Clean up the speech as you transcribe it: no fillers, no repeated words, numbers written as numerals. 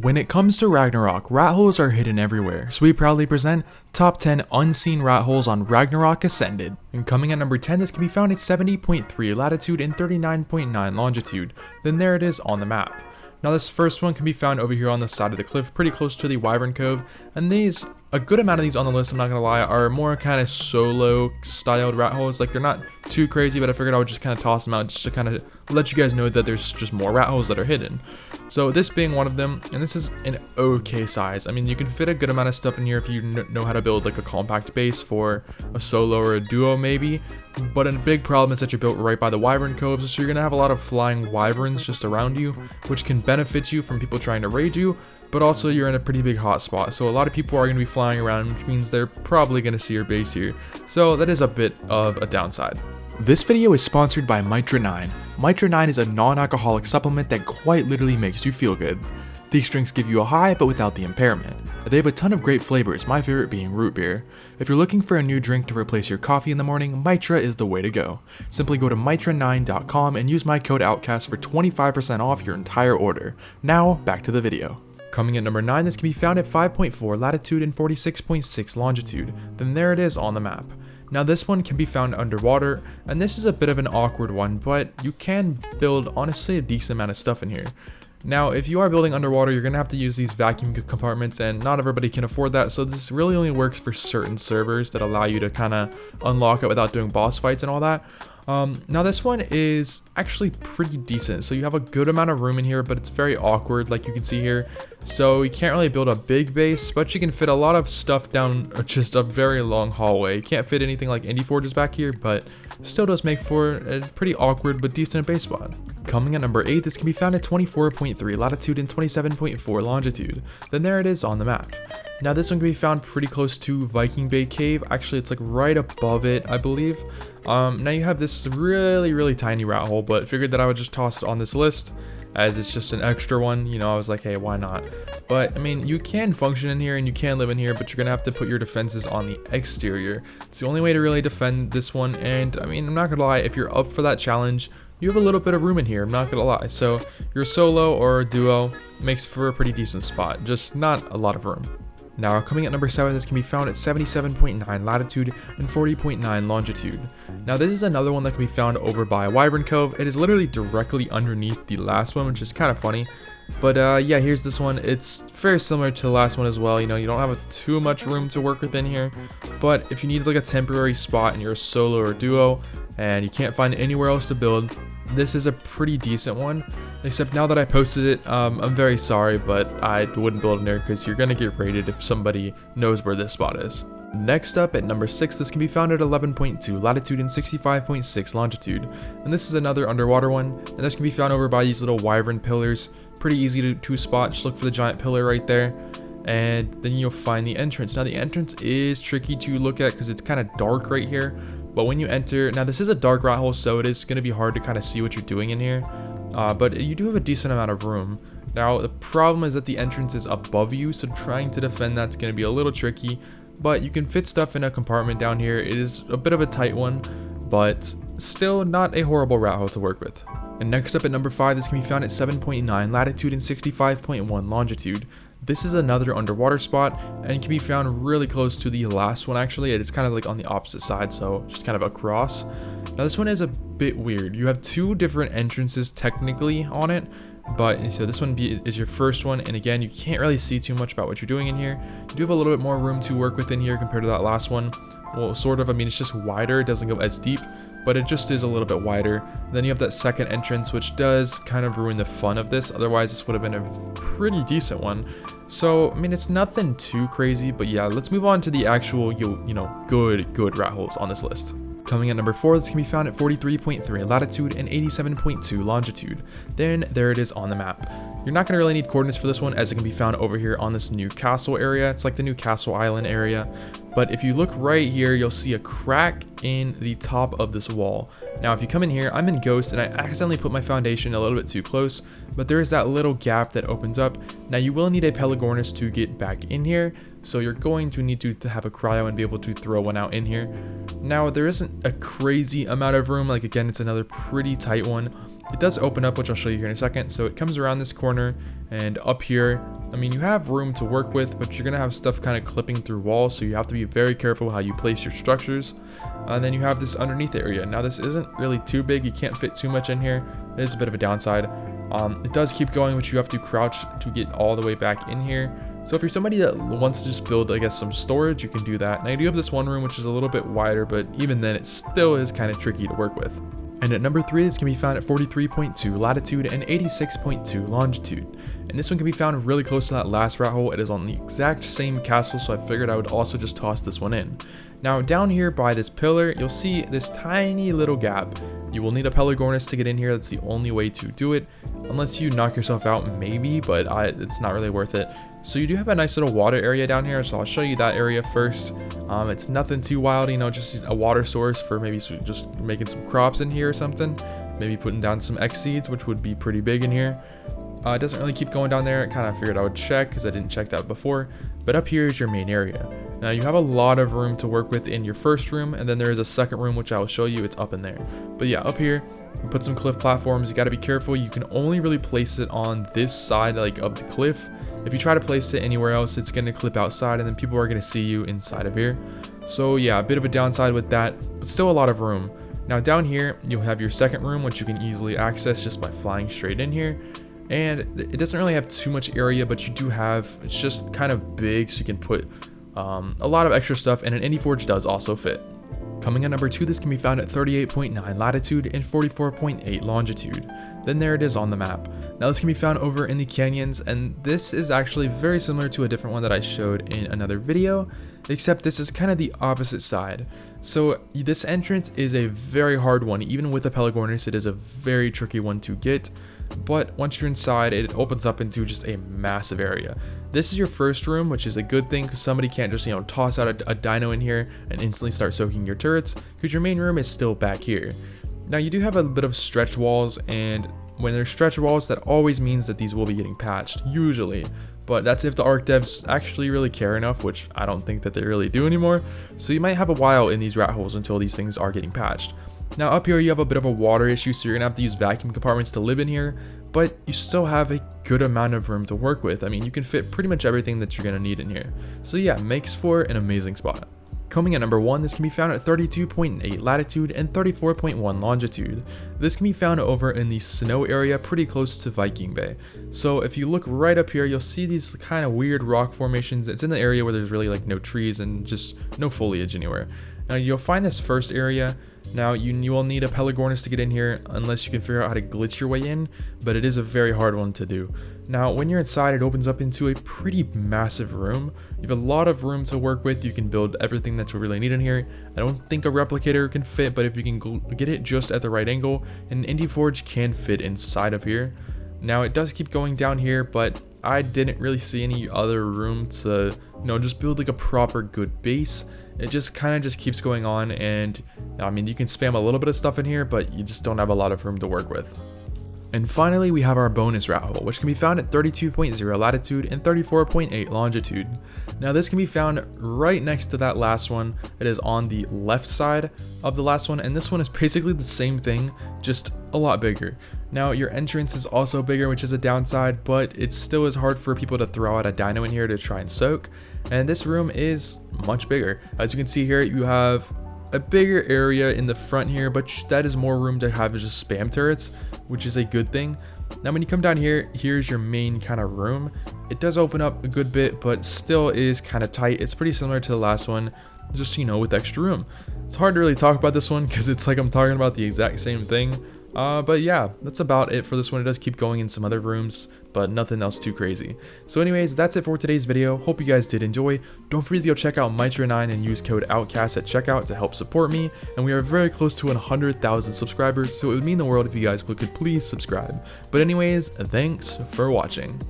When it comes to Ragnarok, rat holes are hidden everywhere, so we proudly present top 10 unseen rat holes on Ragnarok Ascended. And coming at number 10, this can be found at 70.3 latitude and 39.9 longitude. Then there it is on the map. Now this first one can be found over here on the side of the cliff, pretty close to the Wyvern Cove, and a good amount of these on the list, I'm not gonna lie, are more kind of solo styled rat holes. Like, they're not too crazy, but I figured I would just kind of toss them out just to kind of let you guys know that there's just more rat holes that are hidden. So this being one of them, and this is an okay size. I mean, you can fit a good amount of stuff in here if you know how to build like a compact base for a solo or a duo maybe. But a big problem is that you're built right by the Wyvern Coves, so you're gonna have a lot of flying wyverns just around you, which can benefit you from people trying to raid you, but also you're in a pretty big hotspot, so a lot of people are gonna be flying around, which means they're probably gonna see your base here. So that is a bit of a downside. This video is sponsored by Mitra 9. Mitra 9 is a non-alcoholic supplement that quite literally makes you feel good. These drinks give you a high, but without the impairment. They have a ton of great flavors, my favorite being root beer. If you're looking for a new drink to replace your coffee in the morning, Mitra is the way to go. Simply go to mitra9.com and use my code OUTCAST for 25% off your entire order. Now, back to the video. Coming at number 9, this can be found at 5.4 latitude and 46.6 longitude. Then there it is on the map. Now this one can be found underwater, and this is a bit of an awkward one, but you can build honestly a decent amount of stuff in here. Now, if you are building underwater, you're going to have to use these vacuum compartments, and not everybody can afford that, so this really only works for certain servers that allow you to kind of unlock it without doing boss fights and all that. Now this one is actually pretty decent, so you have a good amount of room in here, but it's very awkward like you can see here. So you can't really build a big base, but you can fit a lot of stuff down just a very long hallway. You can't fit anything like Indie Forges back here, but still does make for a pretty awkward but decent base spot. Coming at number 8, this can be found at 24.3 latitude and 27.4 longitude. Then there it is on the map. Now this one can be found pretty close to Viking Bay Cave. Actually, it's like right above it, I believe. Now you have this really tiny rat hole, but figured that I would just toss it on this list as it's just an extra one. You know, I was like, hey, why not? But I mean, you can function in here and you can live in here, but you're gonna have to put your defenses on the exterior. It's the only way to really defend this one. And I mean, I'm not gonna lie, if you're up for that challenge, you have a little bit of room in here, I'm not gonna lie. So your solo or a duo makes for a pretty decent spot, just not a lot of room. Now coming at number 7, this can be found at 77.9 latitude and 40.9 longitude. Now this is another one that can be found over by Wyvern Cove. It is literally directly underneath the last one, which is kind of funny. But yeah, here's this one. It's very similar to the last one as well. You know, you don't have too much room to work with in here. But if you need like a temporary spot and you're a solo or duo and you can't find anywhere else to build, this is a pretty decent one. Except now that I posted it, I'm very sorry, but I wouldn't build in there because you're going to get raided if somebody knows where this spot is. Next up at number 6, this can be found at 11.2 latitude and 65.6 longitude. And this is another underwater one, and this can be found over by these little wyvern pillars. Pretty easy to spot, just look for the giant pillar right there. And then you'll find the entrance. Now the entrance is tricky to look at because it's kind of dark right here. But when you enter, now this is a dark rat hole, so it is going to be hard to kind of see what you're doing in here. But you do have a decent amount of room. Now the problem is that the entrance is above you, so trying to defend that's going to be a little tricky. But you can fit stuff in a compartment down here. It is a bit of a tight one, but still not a horrible rat hole to work with. And next up at number 5, this can be found at 7.9 latitude and 65.1 longitude. This is another underwater spot and can be found really close to the last one actually. It's kind of like on the opposite side, so just kind of across. Now this one is a bit weird. You have 2 different entrances technically on it, but so this one is your first one, and again, you can't really see too much about what you're doing in here. You do have a little bit more room to work with in here compared to that last one. Well, sort of. I mean, it's just wider. It doesn't go as deep, but it just is a little bit wider. And then you have that second entrance, which does kind of ruin the fun of this. Otherwise, this would have been a pretty decent one. So, I mean, it's nothing too crazy, but yeah, let's move on to the actual, you know, good rat holes on this list. Coming at number 4, this can be found at 43.3 latitude and 87.2 longitude. Then there it is on the map. You're not going to really need coordinates for this one, as it can be found over here on this new castle area. It's like the new castle island area. But if you look right here, you'll see a crack in the top of this wall. Now, if you come in here, I'm in Ghost, and I accidentally put my foundation a little bit too close, but there is that little gap that opens up. Now, you will need a Pelagornis to get back in here, so you're going to need to have a cryo and be able to throw one out in here. Now, there isn't a crazy amount of room. Like, again, it's another pretty tight one. it does open up, which I'll show you here in a second. So it comes around this corner, and up here, I mean, you have room to work with, but you're gonna have stuff kind of clipping through walls, so you have to be very careful how you place your structures. And then you have this underneath area. Now this isn't really too big, you can't fit too much in here. It is a bit of a downside. It does keep going, but you have to crouch to get all the way back in here. So if you're somebody that wants to just build, I guess, some storage, you can do that. And I do have this one room, which is a little bit wider, but even then it still is kind of tricky to work with. And at number 3, this can be found at 43.2 latitude and 86.2 longitude. And this one can be found really close to that last rat hole. It is on the exact same castle, so I figured I would also just toss this one in. Now down here by this pillar, you'll see this tiny little gap. You will need a Pelagornis to get in here. That's the only way to do it, unless you knock yourself out maybe, but it's not really worth it. So you do have a nice little water area down here, so I'll show you that area first. It's nothing too wild, you know, just a water source for maybe just making some crops in here or something. Maybe putting down some X seeds, which would be pretty big in here. It doesn't really keep going down there. I kind of figured I would check because I didn't check that before. But up here is your main area. Now you have a lot of room to work with in your first room, and then there is a second room which I will show you. It's up in there. But yeah, up here, you put some cliff platforms. You got to be careful. You can only really place it on this side, like of the cliff. If you try to place it anywhere else, it's going to clip outside, and then people are going to see you inside of here. So yeah, a bit of a downside with that, but still a lot of room. Now down here, you'll have your second room, which you can easily access just by flying straight in here. And it doesn't really have too much area, but you do have, it's just kind of big, so you can put a lot of extra stuff, and an Indie Forge does also fit. Coming at number 2, this can be found at 38.9 latitude and 44.8 longitude. Then there it is on the map. Now this can be found over in the canyons, and this is actually very similar to a different one that I showed in another video, except this is kind of the opposite side. So this entrance is a very hard one. Even with a Pelagornis, it is a very tricky one to get. But once you're inside, it opens up into just a massive area. This is your first room, which is a good thing because somebody can't just, you know, toss out a dino in here and instantly start soaking your turrets, because your main room is still back here. Now you do have a bit of stretch walls, and when there's stretch walls, that always means that these will be getting patched, usually. But that's if the ARK devs actually really care enough, which I don't think that they really do anymore. So you might have a while in these rat holes until these things are getting patched. Now up here you have a bit of a water issue, so you're gonna have to use vacuum compartments to live in here, but you still have a good amount of room to work with. I mean, you can fit pretty much everything that you're gonna need in here. So yeah, makes for an amazing spot. Coming at number 1, this can be found at 32.8 latitude and 34.1 longitude. This can be found over in the snow area pretty close to Viking Bay. So if you look right up here, you'll see these kind of weird rock formations. It's in the area where there's really like no trees and just no foliage anywhere. Now you'll find this first area. Now you will need a Pelagornis to get in here unless you can figure out how to glitch your way in, but it is a very hard one to do. Now when you're inside, it opens up into a pretty massive room. You have a lot of room to work with. You can build everything that you really need in here. I don't think a replicator can fit, but if you can get it just at the right angle, an Indie Forge can fit inside of here. Now it does keep going down here, but I didn't really see any other room to, you know, just build like a proper good base. It just kind of just keeps going on, and I mean, you can spam a little bit of stuff in here, but you just don't have a lot of room to work with. And finally, we have our bonus rat hole, which can be found at 32.0 latitude and 34.8 longitude. Now this can be found right next to that last one. It is on the left side of the last one, and this one is basically the same thing, just a lot bigger. Now your entrance is also bigger, which is a downside, but it still is hard for people to throw out a dino in here to try and soak. And this room is much bigger. As you can see here, you have a bigger area in the front here, but that is more room to have just spam turrets, which is a good thing. Now when you come down here, here's your main kind of room. It does open up a good bit, but still is kind of tight. It's pretty similar to the last one, just, you know, with extra room. It's hard to really talk about this one because it's like I'm talking about the exact same thing. But yeah, that's about it for this one. It does keep going in some other rooms, but nothing else too crazy. So anyways, that's it for today's video. Hope you guys did enjoy. Don't forget to go check out Mitra9 and use code Outcasts at checkout to help support me. And we are very close to 100,000 subscribers, so it would mean the world if you guys could please subscribe. But anyways, thanks for watching.